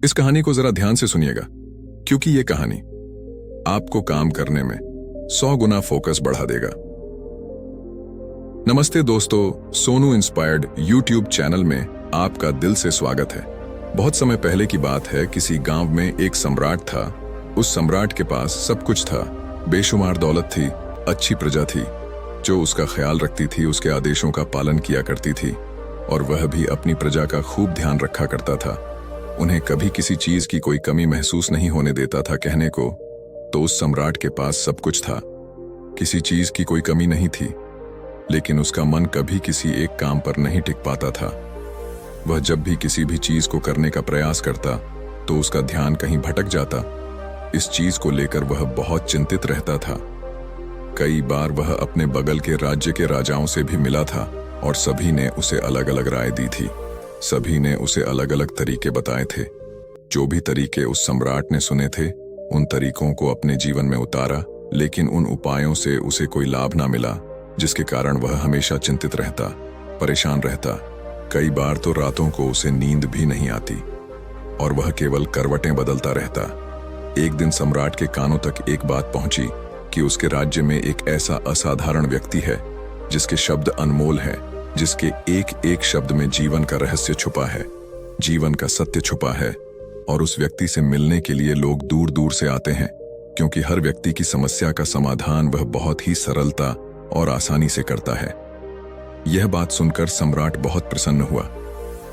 इस कहानी को जरा ध्यान से सुनिएगा, क्योंकि ये कहानी आपको काम करने में 100 गुना फोकस बढ़ा देगा। नमस्ते दोस्तों, सोनू इंस्पायर्ड यूट्यूब चैनल में आपका दिल से स्वागत है। बहुत समय पहले की बात है, किसी गांव में एक सम्राट था। उस सम्राट के पास सब कुछ था, बेशुमार दौलत थी, अच्छी प्रजा थी जो उसका ख्याल रखती थी, उसके आदेशों का पालन किया करती थी, और वह भी अपनी प्रजा का खूब ध्यान रखा करता था। उन्हें कभी किसी चीज की कोई कमी महसूस नहीं होने देता था। कहने को तो उस सम्राट के पास सब कुछ था, किसी चीज की कोई कमी नहीं थी, लेकिन उसका मन कभी किसी एक काम पर नहीं टिक पाता था। वह जब भी किसी भी चीज को करने का प्रयास करता तो उसका ध्यान कहीं भटक जाता। इस चीज को लेकर वह बहुत चिंतित रहता था। कई बार वह अपने बगल के राज्य के राजाओं से भी मिला था और सभी ने उसे अलग अलग राय दी थी। सभी ने उसे अलग अलग तरीके बताए थे। जो भी तरीके उस सम्राट ने सुने थे, उन तरीकों को अपने जीवन में उतारा, लेकिन उन उपायों से उसे कोई लाभ ना मिला, जिसके कारण वह हमेशा चिंतित रहता, परेशान रहता। कई बार तो रातों को उसे नींद भी नहीं आती और वह केवल करवटें बदलता रहता। एक दिन सम्राट के कानों तक एक बात पहुंची कि उसके राज्य में एक ऐसा असाधारण व्यक्ति है जिसके शब्द अनमोल हैं, जिसके एक एक शब्द में जीवन का रहस्य छुपा है, जीवन का सत्य छुपा है। और उस व्यक्ति से मिलने के लिए लोग दूर दूर से आते हैं, क्योंकि हर व्यक्ति की समस्या का समाधान वह बहुत ही सरलता और आसानी से करता है। यह बात सुनकर सम्राट बहुत प्रसन्न हुआ।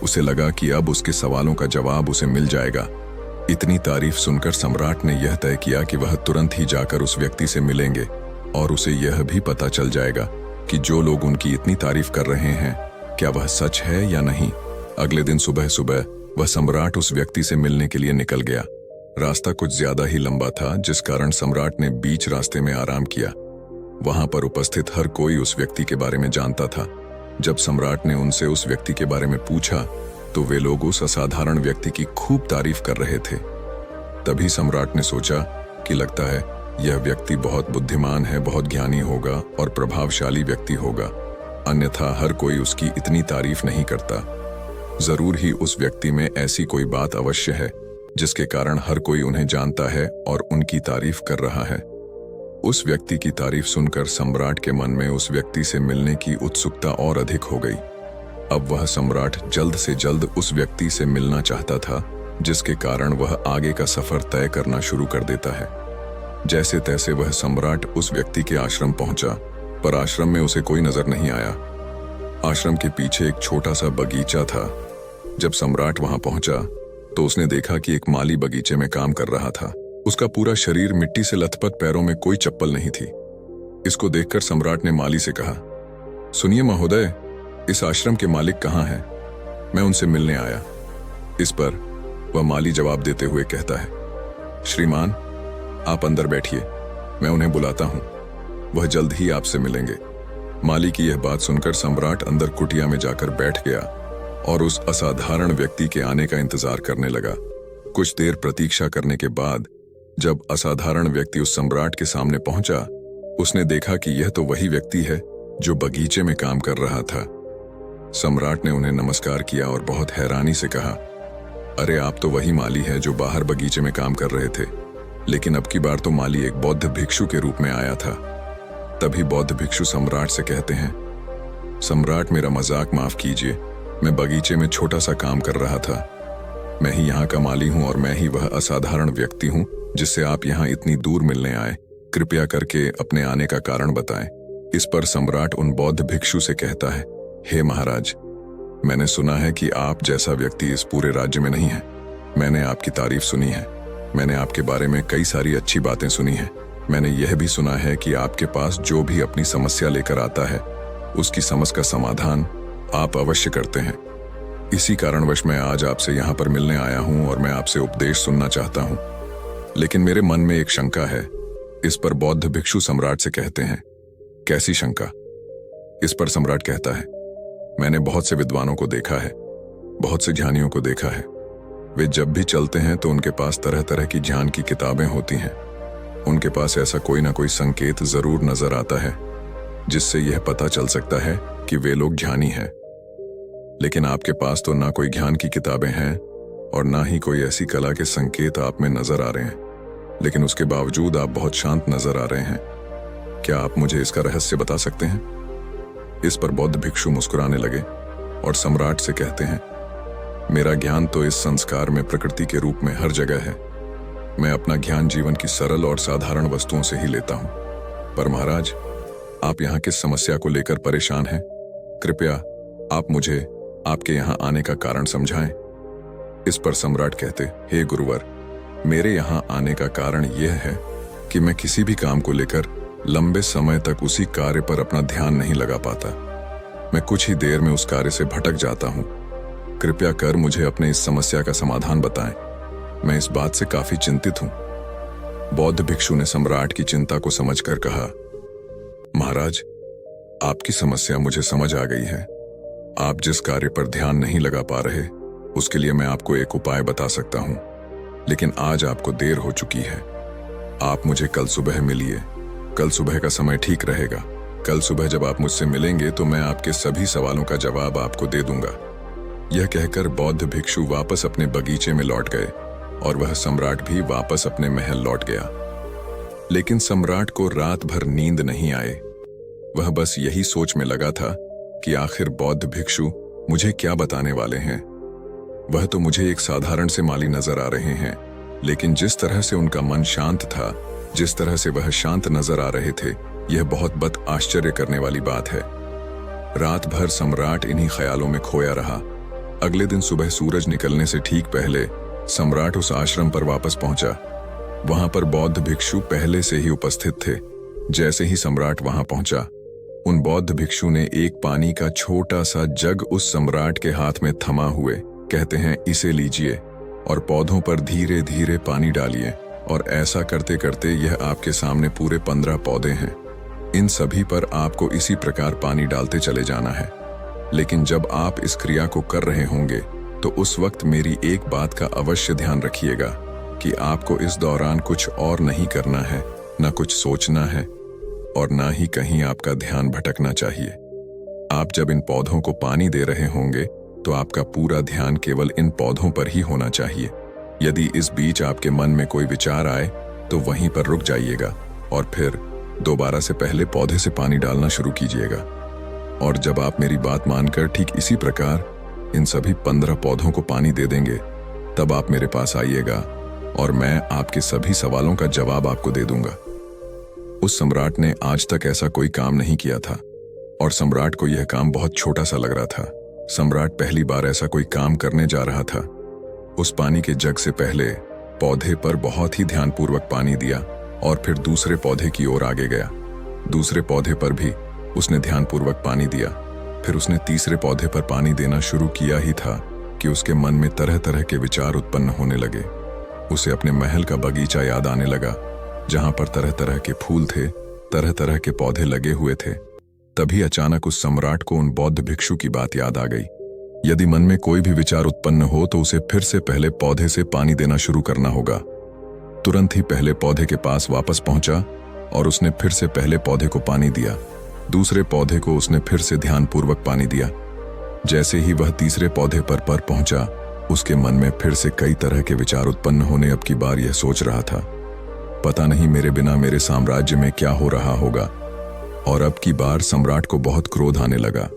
उसे लगा कि अब उसके सवालों का जवाब उसे मिल जाएगा। इतनी तारीफ सुनकर सम्राट ने यह तय किया कि वह तुरंत ही जाकर उस व्यक्ति से मिलेंगे और उसे यह भी पता चल जाएगा कि जो लोग उनकी इतनी तारीफ कर रहे हैं, क्या वह सच है या नहीं। अगले दिन सुबह सुबह वह सम्राट उस व्यक्ति से मिलने के लिए निकल गया। रास्ता कुछ ज्यादा ही लंबा था, जिस कारण सम्राट ने बीच रास्ते में आराम किया। वहां पर उपस्थित हर कोई उस व्यक्ति के बारे में जानता था। जब सम्राट ने उनसे उस व्यक्ति के बारे में पूछा तो वे लोग उस असाधारण व्यक्ति की खूब तारीफ कर रहे थे। तभी सम्राट ने सोचा कि लगता है यह व्यक्ति बहुत बुद्धिमान है, बहुत ज्ञानी होगा और प्रभावशाली व्यक्ति होगा, अन्यथा हर कोई उसकी इतनी तारीफ नहीं करता। जरूर ही उस व्यक्ति में ऐसी कोई बात अवश्य है जिसके कारण हर कोई उन्हें जानता है और उनकी तारीफ कर रहा है। उस व्यक्ति की तारीफ सुनकर सम्राट के मन में उस व्यक्ति से मिलने की उत्सुकता और अधिक हो गई। अब वह सम्राट जल्द से जल्द उस व्यक्ति से मिलना चाहता था, जिसके कारण वह आगे का सफर तय करना शुरू कर देता है। जैसे तैसे वह सम्राट उस व्यक्ति के आश्रम पहुंचा, पर आश्रम में उसे कोई नजर नहीं आया। आश्रम के पीछे एक छोटा सा बगीचा था। जब सम्राट वहां पहुंचा तो उसने देखा कि एक माली बगीचे में काम कर रहा था। उसका पूरा शरीर मिट्टी से लथपथ, पैरों में कोई चप्पल नहीं थी। इसको देखकर सम्राट ने माली से कहा, सुनिए महोदय, इस आश्रम के मालिक कहाँ हैं? मैं उनसे मिलने आया। इस पर वह माली जवाब देते हुए कहता है, श्रीमान, आप अंदर बैठिए, मैं उन्हें बुलाता हूं, वह जल्द ही आपसे मिलेंगे। माली की यह बात सुनकर सम्राट अंदर कुटिया में जाकर बैठ गया और उस असाधारण व्यक्ति के आने का इंतजार करने लगा। कुछ देर प्रतीक्षा करने के बाद जब असाधारण व्यक्ति उस सम्राट के सामने पहुंचा, उसने देखा कि यह तो वही व्यक्ति है जो बगीचे में काम कर रहा था। सम्राट ने उन्हें नमस्कार किया और बहुत हैरानी से कहा, अरे आप तो वही माली है जो बाहर बगीचे में काम कर रहे थे, लेकिन अब की बार तो माली एक बौद्ध भिक्षु के रूप में आया था। तभी बौद्ध भिक्षु सम्राट से कहते हैं, सम्राट, मेरा मजाक माफ कीजिए, मैं बगीचे में छोटा सा काम कर रहा था। मैं ही यहाँ का माली हूँ और मैं ही वह असाधारण व्यक्ति हूँ जिससे आप यहाँ इतनी दूर मिलने आए। कृपया करके अपने आने का कारण बताएं। इस पर सम्राट उन बौद्ध भिक्षु से कहता है, हे महाराज, मैंने सुना है कि आप जैसा व्यक्ति इस पूरे राज्य में नहीं है। मैंने आपकी तारीफ सुनी है, मैंने आपके बारे में कई सारी अच्छी बातें सुनी हैं। मैंने यह भी सुना है कि आपके पास जो भी अपनी समस्या लेकर आता है, उसकी समस्या का समाधान आप अवश्य करते हैं। इसी कारणवश मैं आज आपसे यहाँ पर मिलने आया हूँ और मैं आपसे उपदेश सुनना चाहता हूँ। लेकिन मेरे मन में एक शंका है। इस पर बौद्ध भिक्षु सम्राट से कहते हैं, कैसी शंका? इस पर सम्राट कहता है, मैंने बहुत से विद्वानों को देखा है, बहुत से ज्ञानियों को देखा है। वे जब भी चलते हैं तो उनके पास तरह तरह की ज्ञान की किताबें होती हैं। उनके पास ऐसा कोई ना कोई संकेत जरूर नजर आता है जिससे यह पता चल सकता है कि वे लोग ज्ञानी हैं। लेकिन आपके पास तो ना कोई ज्ञान की किताबें हैं और ना ही कोई ऐसी कला के संकेत आप में नजर आ रहे हैं, लेकिन उसके बावजूद आप बहुत शांत नजर आ रहे हैं। क्या आप मुझे इसका रहस्य बता सकते हैं? इस पर बौद्ध भिक्षु मुस्कुराने लगे और सम्राट से कहते हैं, मेरा ज्ञान तो इस संस्कार में प्रकृति के रूप में हर जगह है। मैं अपना ज्ञान जीवन की सरल और साधारण वस्तुओं से ही लेता हूं। पर महाराज, आप यहाँ किस समस्या को लेकर परेशान हैं? कृपया आप मुझे आपके यहाँ आने का कारण समझाएं। इस पर सम्राट कहते, हे गुरुवर, मेरे यहाँ आने का कारण यह है कि मैं किसी भी काम को लेकर लंबे समय तक उसी कार्य पर अपना ध्यान नहीं लगा पाता। मैं कुछ ही देर में उस कार्य से भटक जाता हूँ। कृपया कर मुझे अपने इस समस्या का समाधान बताएं। मैं इस बात से काफी चिंतित हूँ। बौद्ध भिक्षु ने सम्राट की चिंता को समझकर कहा, महाराज, आपकी समस्या मुझे समझ आ गई है। आप जिस कार्य पर ध्यान नहीं लगा पा रहे, उसके लिए मैं आपको एक उपाय बता सकता हूं, लेकिन आज आपको देर हो चुकी है। आप मुझे कल सुबह मिलिए। कल सुबह का समय ठीक रहेगा। कल सुबह जब आप मुझसे मिलेंगे तो मैं आपके सभी सवालों का जवाब आपको दे दूंगा। यह कहकर बौद्ध भिक्षु वापस अपने बगीचे में लौट गए और वह सम्राट भी वापस अपने महल लौट गया। लेकिन सम्राट को रात भर नींद नहीं आए। वह बस यही सोच में लगा था कि आखिर बौद्ध भिक्षु मुझे क्या बताने वाले हैं। वह तो मुझे एक साधारण से माली नजर आ रहे हैं, लेकिन जिस तरह से उनका मन शांत था, जिस तरह से वह शांत नजर आ रहे थे, यह बहुत आश्चर्य करने वाली बात है। रात भर सम्राट इन्हीं ख्यालों में खोया रहा। अगले दिन सुबह सूरज निकलने से ठीक पहले सम्राट उस आश्रम पर वापस पहुंचा। वहां पर बौद्ध भिक्षु पहले से ही उपस्थित थे। जैसे ही सम्राट वहां पहुंचा, उन बौद्ध भिक्षु ने एक पानी का छोटा सा जग उस सम्राट के हाथ में थमा हुए कहते हैं, इसे लीजिए और पौधों पर धीरे धीरे पानी डालिए। और ऐसा करते करते यह आपके सामने पूरे 15 पौधे हैं। इन सभी पर आपको इसी प्रकार पानी डालते चले जाना है। लेकिन जब आप इस क्रिया को कर रहे होंगे तो उस वक्त मेरी एक बात का अवश्य ध्यान रखिएगा कि आपको इस दौरान कुछ और नहीं करना है, न कुछ सोचना है और ना ही कहीं आपका ध्यान भटकना चाहिए। आप जब इन पौधों को पानी दे रहे होंगे तो आपका पूरा ध्यान केवल इन पौधों पर ही होना चाहिए। यदि इस बीच आपके मन में कोई विचार आए तो वहीं पर रुक जाइएगा और फिर दोबारा से पहले पौधे से पानी डालना शुरू कीजिएगा। और जब आप मेरी बात मानकर ठीक इसी प्रकार इन सभी 15 पौधों को पानी दे देंगे, तब आप मेरे पास आइएगा और मैं आपके सभी सवालों का जवाब आपको दे दूंगा। उस सम्राट ने आज तक ऐसा कोई काम नहीं किया था और सम्राट को यह काम बहुत छोटा सा लग रहा था। सम्राट पहली बार ऐसा कोई काम करने जा रहा था। उस पानी के जग से पहले पौधे पर बहुत ही ध्यानपूर्वक पानी दिया और फिर दूसरे पौधे की ओर आगे गया। दूसरे पौधे पर भी उसने ध्यानपूर्वक पानी दिया। फिर उसने तीसरे पौधे पर पानी देना शुरू किया ही था कि उसके मन में तरह तरह के विचार उत्पन्न होने लगे। उसे अपने महल का बगीचा याद आने लगा, जहां पर तरह तरह के फूल थे, तरह तरह के पौधे लगे हुए थे। तभी अचानक उस सम्राट को उन बौद्ध भिक्षु की बात याद आ गई। यदि मन में कोई भी विचार उत्पन्न हो तो उसे फिर से पहले पौधे से पानी देना शुरू करना होगा। तुरंत ही पहले पौधे के पास वापस पहुंचा और उसने फिर से पहले पौधे को पानी दिया। दूसरे पौधे को उसने फिर से ध्यानपूर्वक पानी दिया। जैसे ही वह तीसरे पौधे पर पहुंचा, उसके मन में फिर से कई तरह के विचार उत्पन्न होने अब की बार यह सोच रहा था, पता नहीं मेरे बिना मेरे साम्राज्य में क्या हो रहा होगा। और अब की बार सम्राट को बहुत क्रोध आने लगा।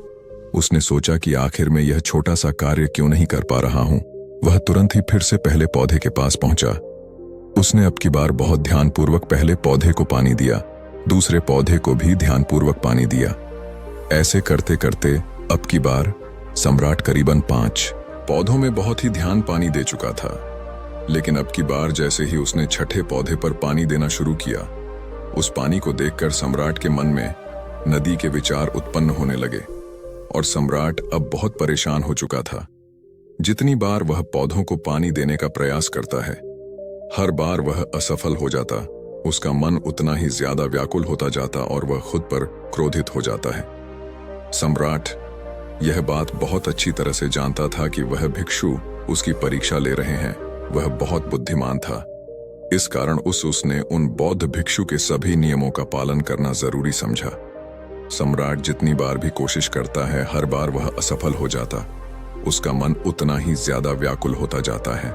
उसने सोचा कि आखिर में यह छोटा सा कार्य क्यों नहीं कर पा रहा हूं। वह तुरंत ही फिर से पहले पौधे के पास पहुंचा। उसने अब की बार बहुत ध्यानपूर्वक पहले पौधे को पानी दिया, दूसरे पौधे को भी ध्यानपूर्वक पानी दिया। ऐसे करते करते अब की बार सम्राट करीबन 5 पौधों में बहुत ही ध्यान पानी दे चुका था। लेकिन अब की बार जैसे ही उसने छठे पौधे पर पानी देना शुरू किया, उस पानी को देखकर सम्राट के मन में नदी के विचार उत्पन्न होने लगे और सम्राट अब बहुत परेशान हो चुका था। जितनी बार वह पौधों को पानी देने का प्रयास करता है, हर बार वह असफल हो जाता। उसका मन उतना ही ज्यादा व्याकुल होता जाता और वह खुद पर क्रोधित हो जाता है। सम्राट यह बात बहुत अच्छी तरह से जानता था कि वह भिक्षु उसकी परीक्षा ले रहे हैं। वह बहुत बुद्धिमान था। इस कारण उसने उन बौद्ध भिक्षु के सभी नियमों का पालन करना जरूरी समझा। सम्राट जितनी बार भी कोशिश करता है, हर बार वह असफल हो जाता। उसका मन उतना ही ज्यादा व्याकुल होता जाता है।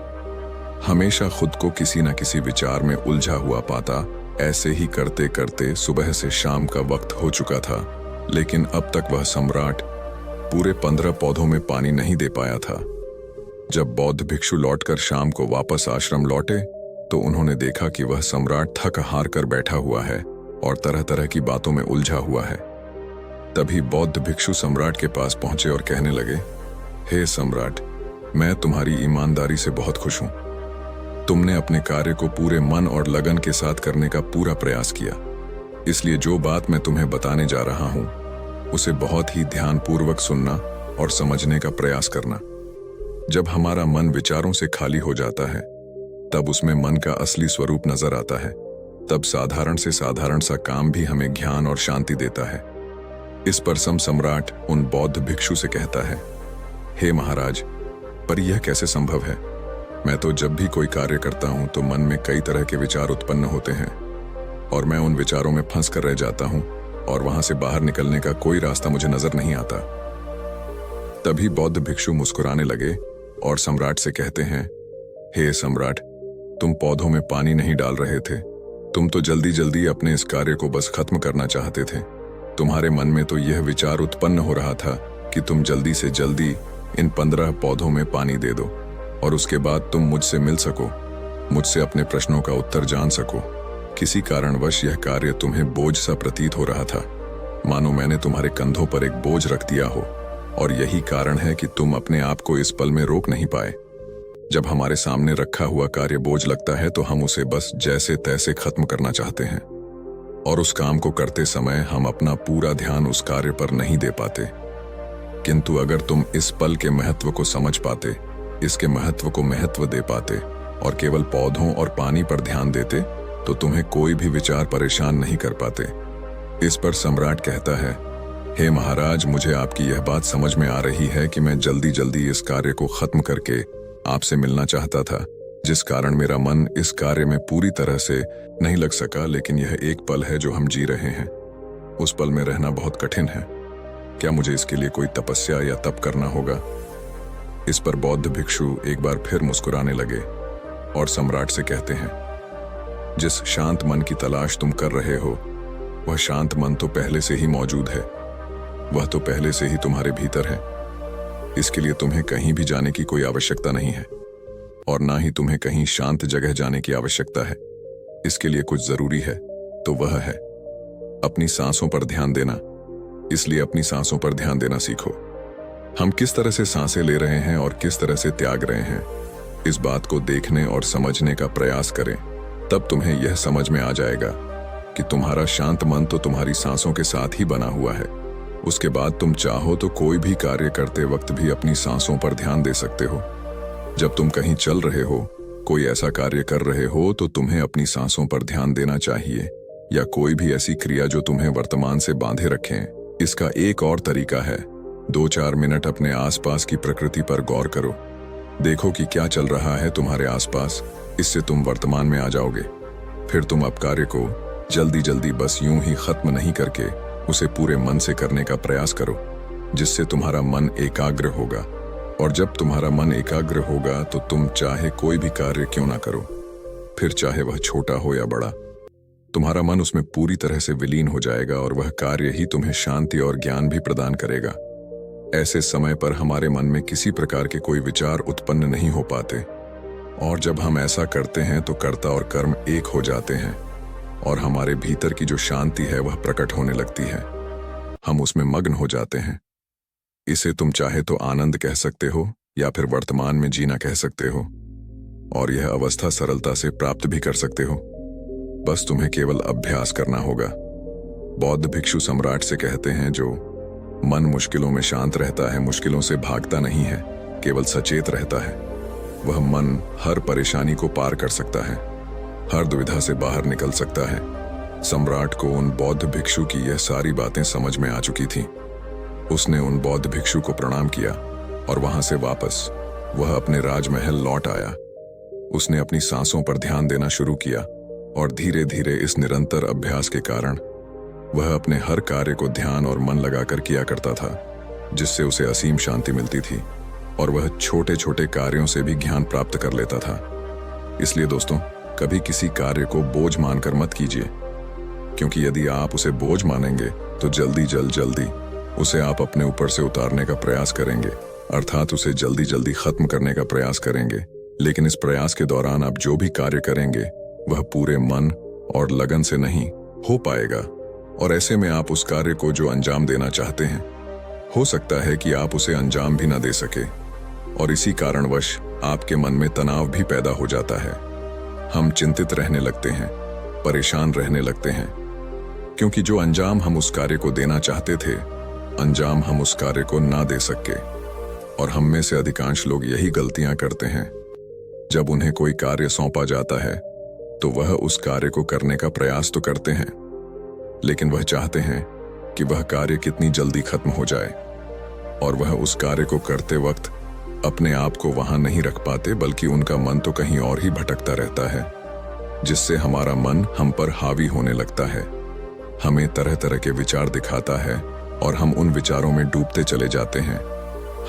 हमेशा खुद को किसी न किसी विचार में उलझा हुआ पाता। ऐसे ही करते करते सुबह से शाम का वक्त हो चुका था, लेकिन अब तक वह सम्राट पूरे 15 पौधों में पानी नहीं दे पाया था। जब बौद्ध भिक्षु लौटकर शाम को वापस आश्रम लौटे तो उन्होंने देखा कि वह सम्राट थक हार कर बैठा हुआ है और तरह तरह की बातों में उलझा हुआ है। तभी बौद्ध भिक्षु सम्राट के पास पहुंचे और कहने लगे, हे सम्राट, मैं तुम्हारी ईमानदारी से बहुत खुश हूं। तुमने अपने कार्य को पूरे मन और लगन के साथ करने का पूरा प्रयास किया, इसलिए जो बात मैं तुम्हें बताने जा रहा हूं उसे बहुत ही ध्यानपूर्वक सुनना और समझने का प्रयास करना। जब हमारा मन विचारों से खाली हो जाता है तब उसमें मन का असली स्वरूप नजर आता है। तब साधारण से साधारण सा काम भी हमें ज्ञान और शांति देता है। इस पर सम्राट उन बौद्ध भिक्षु से कहता है, हे महाराज, पर यह कैसे संभव है? मैं तो जब भी कोई कार्य करता हूं तो मन में कई तरह के विचार उत्पन्न होते हैं और मैं उन विचारों में फंस कर रह जाता हूं और वहां से बाहर निकलने का कोई रास्ता मुझे नजर नहीं आता। तभी बौद्ध भिक्षु मुस्कुराने लगे और सम्राट से कहते हैं, हे सम्राट, तुम पौधों में पानी नहीं डाल रहे थे, तुम तो जल्दी जल्दी अपने इस कार्य को बस खत्म करना चाहते थे। तुम्हारे मन में तो यह विचार उत्पन्न हो रहा था कि तुम जल्दी से जल्दी इन 15 पौधों में पानी दे दो और उसके बाद तुम मुझसे मिल सको, मुझसे अपने प्रश्नों का उत्तर जान सको। किसी कारणवश यह कार्य तुम्हें बोझ सा प्रतीत हो रहा था, मानो मैंने तुम्हारे कंधों पर एक बोझ रख दिया हो, और यही कारण है कि तुम अपने आप को इस पल में रोक नहीं पाए। जब हमारे सामने रखा हुआ कार्य बोझ लगता है तो हम उसे बस जैसे तैसे खत्म करना चाहते हैं और उस काम को करते समय हम अपना पूरा ध्यान उस कार्य पर नहीं दे पाते। किंतु अगर तुम इस पल के महत्व को समझ पाते, इसके महत्व को महत्व दे पाते और केवल पौधों और पानी पर ध्यान देते तो तुम्हें कोई भी विचार परेशान नहीं कर पाते। इस पर सम्राट कहता है, हे महाराज, मुझे आपकी यह बात समझ में आ रही है कि मैं जल्दी जल्दी इस कार्य को खत्म करके आपसे मिलना चाहता था, जिस कारण मेरा मन इस कार्य में पूरी तरह से नहीं लग सका। लेकिन यह एक पल है जो हम जी रहे हैं, उस पल में रहना बहुत कठिन है। क्या मुझे इसके लिए कोई तपस्या या तप करना होगा? इस पर बौद्ध भिक्षु एक बार फिर मुस्कुराने लगे और सम्राट से कहते हैं, जिस शांत मन की तलाश तुम कर रहे हो वह शांत मन तो पहले से ही मौजूद है, वह तो पहले से ही तुम्हारे भीतर है। इसके लिए तुम्हें कहीं भी जाने की कोई आवश्यकता नहीं है और ना ही तुम्हें कहीं शांत जगह जाने की आवश्यकता है। इसके लिए कुछ जरूरी है तो वह है अपनी सांसों पर ध्यान देना। इसलिए अपनी सांसों पर ध्यान देना सीखो। हम किस तरह से सांसें ले रहे हैं और किस तरह से त्याग रहे हैं, इस बात को देखने और समझने का प्रयास करें। तब तुम्हें यह समझ में आ जाएगा कि तुम्हारा शांत मन तो तुम्हारी सांसों के साथ ही बना हुआ है। उसके बाद तुम चाहो तो कोई भी कार्य करते वक्त भी अपनी सांसों पर ध्यान दे सकते हो। जब तुम कहीं चल रहे हो, कोई ऐसा कार्य कर रहे हो तो तुम्हें अपनी सांसों पर ध्यान देना चाहिए, या कोई भी ऐसी क्रिया जो तुम्हें वर्तमान से बांधे रखें। इसका एक और तरीका है, 2-4 मिनट अपने आसपास की प्रकृति पर गौर करो। देखो कि क्या चल रहा है तुम्हारे आसपास, इससे तुम वर्तमान में आ जाओगे। फिर तुम अब कार्य को जल्दी जल्दी बस यूं ही खत्म नहीं करके उसे पूरे मन से करने का प्रयास करो, जिससे तुम्हारा मन एकाग्र होगा। और जब तुम्हारा मन एकाग्र होगा तो तुम चाहे कोई भी कार्य क्यों ना करो, फिर चाहे वह छोटा हो या बड़ा, तुम्हारा मन उसमें पूरी तरह से विलीन हो जाएगा और वह कार्य ही तुम्हें शांति और ज्ञान भी प्रदान करेगा। ऐसे समय पर हमारे मन में किसी प्रकार के कोई विचार उत्पन्न नहीं हो पाते, और जब हम ऐसा करते हैं तो कर्ता और कर्म एक हो जाते हैं और हमारे भीतर की जो शांति है वह प्रकट होने लगती है। हम उसमें मग्न हो जाते हैं। इसे तुम चाहे तो आनंद कह सकते हो या फिर वर्तमान में जीना कह सकते हो, और यह अवस्था सरलता से प्राप्त भी कर सकते हो। बस तुम्हें केवल अभ्यास करना होगा। बौद्ध भिक्षु सम्राट से कहते हैं, जो मन मुश्किलों में शांत रहता है, मुश्किलों से भागता नहीं है, केवल सचेत रहता है, वह मन हर परेशानी को पार कर सकता है, हर दुविधा से बाहर निकल सकता है। सम्राट को उन बौद्ध भिक्षु की यह सारी बातें समझ में आ चुकी थीं। उसने उन बौद्ध भिक्षु को प्रणाम किया और वहां से वापस वह अपने राजमहल लौट आया। उसने अपनी सांसों पर ध्यान देना शुरू किया और धीरे धीरे इस निरंतर अभ्यास के कारण वह अपने हर कार्य को ध्यान और मन लगाकर किया करता था, जिससे उसे असीम शांति मिलती थी और वह छोटे छोटे कार्यों से भी ज्ञान प्राप्त कर लेता था। इसलिए दोस्तों, कभी किसी कार्य को बोझ मानकर मत कीजिए, क्योंकि यदि आप उसे बोझ मानेंगे तो जल्दी उसे आप अपने ऊपर से उतारने का प्रयास करेंगे, अर्थात उसे जल्दी खत्म करने का प्रयास करेंगे। लेकिन इस प्रयास के दौरान आप जो भी कार्य करेंगे वह पूरे मन और लगन से नहीं हो पाएगा, और ऐसे में आप उस कार्य को जो अंजाम देना चाहते हैं, हो सकता है कि आप उसे अंजाम भी न दे सके, और इसी कारणवश आपके मन में तनाव भी पैदा हो जाता है। हम चिंतित रहने लगते हैं, परेशान रहने लगते हैं, क्योंकि जो अंजाम हम उस कार्य को देना चाहते थे, अंजाम हम उस कार्य को ना दे सके। और हम में से अधिकांश लोग यही गलतियां करते हैं। जब उन्हें कोई कार्य सौंपा जाता है तो वह उस कार्य को करने का प्रयास तो करते हैं, लेकिन वह चाहते हैं कि वह कार्य कितनी जल्दी खत्म हो जाए, और वह उस कार्य को करते वक्त अपने आप को वहां नहीं रख पाते, बल्कि उनका मन तो कहीं और ही भटकता रहता है, जिससे हमारा मन हम पर हावी होने लगता है, हमें तरह तरह के विचार दिखाता है, और हम उन विचारों में डूबते चले जाते हैं,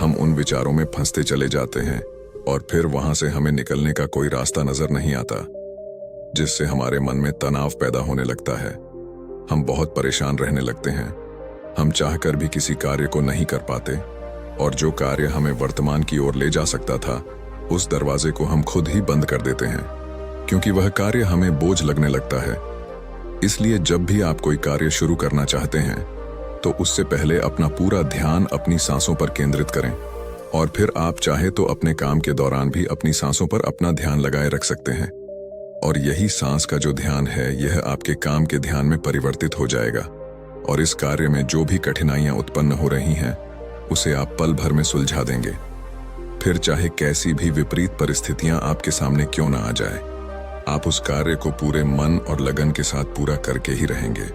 हम उन विचारों में फंसते चले जाते हैं, और फिर वहां से हमें निकलने का कोई रास्ता नजर नहीं आता, जिससे हमारे मन में तनाव पैदा होने लगता है। हम बहुत परेशान रहने लगते हैं, हम चाहकर भी किसी कार्य को नहीं कर पाते, और जो कार्य हमें वर्तमान की ओर ले जा सकता था, उस दरवाजे को हम खुद ही बंद कर देते हैं, क्योंकि वह कार्य हमें बोझ लगने लगता है। इसलिए जब भी आप कोई कार्य शुरू करना चाहते हैं तो उससे पहले अपना पूरा ध्यान अपनी सांसों पर केंद्रित करें, और फिर आप चाहे तो अपने काम के दौरान भी अपनी सांसों पर अपना ध्यान लगाए रख सकते हैं, और यही सांस का जो ध्यान है, यह आपके काम के ध्यान में परिवर्तित हो जाएगा, और इस कार्य में जो भी कठिनाइयां उत्पन्न हो रही हैं उसे आप पल भर में सुलझा देंगे। फिर चाहे कैसी भी विपरीत परिस्थितियां आपके सामने क्यों ना आ जाए, आप उस कार्य को पूरे मन और लगन के साथ पूरा करके ही रहेंगे।